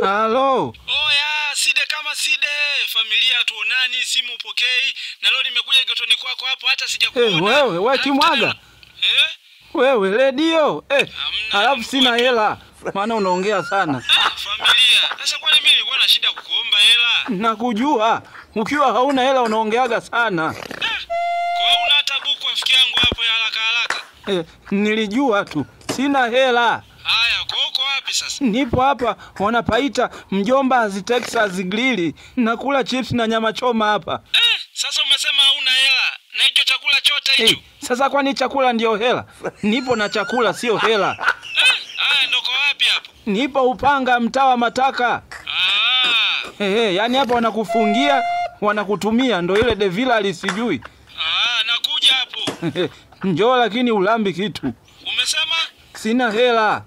Halo. Oya, Side kama Side, familia tuonani, simu upokei, na leo nimekuja getoni kwako hapo hata sijakuona. Wewe Kimwaga. Wewe redio. Alafu sina hela. Maana unaongea sana. Familia, sasa kwani mimi nilikuwa na shida kukuomba hela? Nakujua. Ukiwa hauna hela unaongeaga sana. Kwa una hata buku rafiki yangu hapo ya haraka. Nilijua tu. Sina hela. Haya, uko wapi sasa? Nipo hapa wanapaita Mjomba Texas Grill. Nakula chips na nyama choma hapa. Sasa umesema hauna hela. Na hicho chakula chote hicho. Sasa kwani chakula ndio hela? Nipo na chakula sio hela. Haya, ndoko wapi hapo? Nipo Upanga mtaa wa Mataka. Yani hapa wanakufungia, wanakutumia ndo ile Devila alisijui. Nakuja hapo. Njoo lakini ulambi kitu. Umesema? Sina hela.